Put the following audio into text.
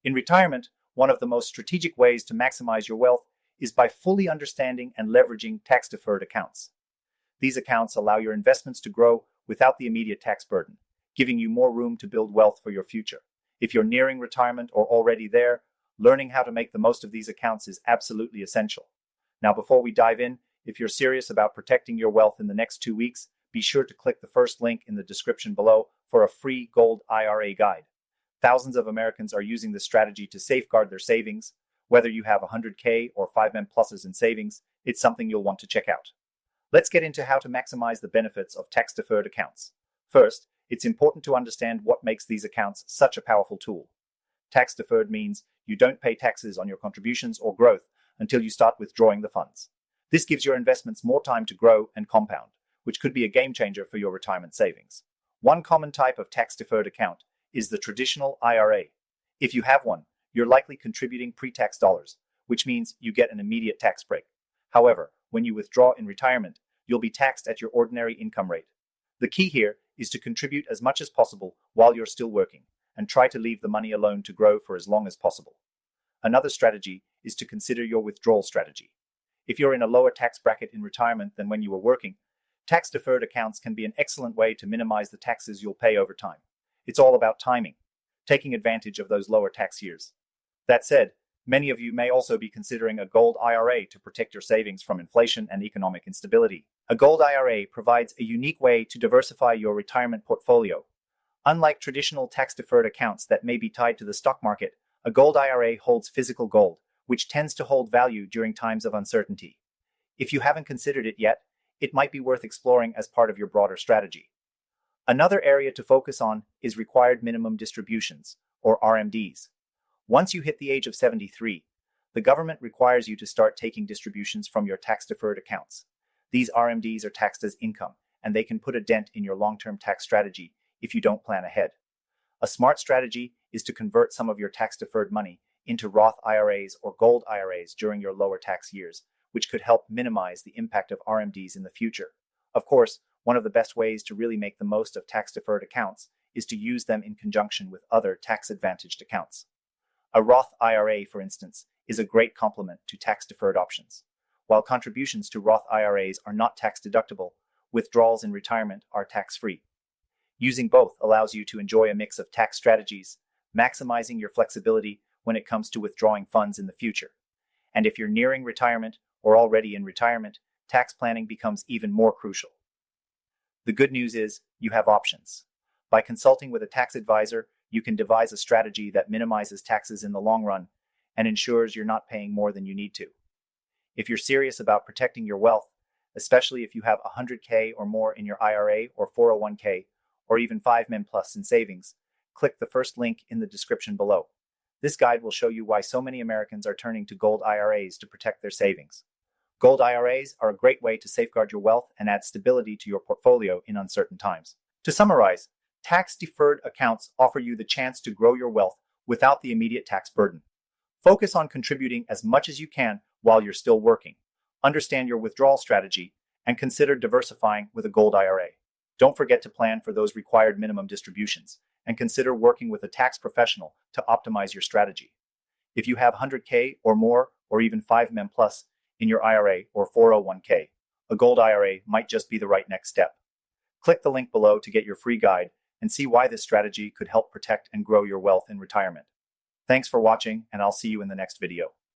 In retirement, one of the most strategic ways to maximize your wealth is by fully understanding and leveraging tax-deferred accounts. These accounts allow your investments to grow without the immediate tax burden, giving you more room to build wealth for your future. If you're nearing retirement or already there, learning how to make the most of these accounts is absolutely essential. Now, before we dive in, if you're serious about protecting your wealth in the next 2 weeks, be sure to click the first link in the description below for a free Gold IRA guide. Thousands of Americans are using this strategy to safeguard their savings. Whether you have 100K or 5M pluses in savings, it's something you'll want to check out. Let's get into how to maximize the benefits of tax-deferred accounts. First, it's important to understand what makes these accounts such a powerful tool. Tax-deferred means you don't pay taxes on your contributions or growth until you start withdrawing the funds. This gives your investments more time to grow and compound, which could be a game changer for your retirement savings. One common type of tax-deferred account is the traditional IRA. If you have one, you're likely contributing pre-tax dollars, which means you get an immediate tax break. However, when you withdraw in retirement, you'll be taxed at your ordinary income rate. The key here is to contribute as much as possible while you're still working, and try to leave the money alone to grow for as long as possible. Another strategy is to consider your withdrawal strategy. If you're in a lower tax bracket in retirement than when you were working, tax-deferred accounts can be an excellent way to minimize the taxes you'll pay over time. It's all about timing, taking advantage of those lower tax years. That said, many of you may also be considering a Gold IRA to protect your savings from inflation and economic instability. A Gold IRA provides a unique way to diversify your retirement portfolio. Unlike traditional tax-deferred accounts that may be tied to the stock market, a Gold IRA holds physical gold, which tends to hold value during times of uncertainty. If you haven't considered it yet, it might be worth exploring as part of your broader strategy. Another area to focus on is required minimum distributions, or RMDs. Once you hit the age of 73, the government requires you to start taking distributions from your tax-deferred accounts. These RMDs are taxed as income, and they can put a dent in your long-term tax strategy if you don't plan ahead. A smart strategy is to convert some of your tax-deferred money into Roth IRAs or Gold IRAs during your lower tax years, which could help minimize the impact of RMDs in the future. Of course, one of the best ways to really make the most of tax-deferred accounts is to use them in conjunction with other tax-advantaged accounts. A Roth IRA, for instance, is a great complement to tax-deferred options. While contributions to Roth IRAs are not tax-deductible, withdrawals in retirement are tax-free. Using both allows you to enjoy a mix of tax strategies, maximizing your flexibility when it comes to withdrawing funds in the future. And if you're nearing retirement or already in retirement, tax planning becomes even more crucial. The good news is you have options. By consulting with a tax advisor, you can devise a strategy that minimizes taxes in the long run and ensures you're not paying more than you need to. If you're serious about protecting your wealth, especially if you have 100K or more in your IRA or 401K, or even 5M plus in savings, click the first link in the description below. This guide will show you why so many Americans are turning to Gold IRAs to protect their savings. Gold IRAs are a great way to safeguard your wealth and add stability to your portfolio in uncertain times. To summarize, tax-deferred accounts offer you the chance to grow your wealth without the immediate tax burden. Focus on contributing as much as you can while you're still working. Understand your withdrawal strategy and consider diversifying with a Gold IRA. Don't forget to plan for those required minimum distributions and consider working with a tax professional to optimize your strategy. If you have 100K or more, or even 5M plus in your IRA or 401K, a Gold IRA might just be the right next step. Click the link below to get your free guide and see why this strategy could help protect and grow your wealth in retirement. Thanks for watching, and I'll see you in the next video.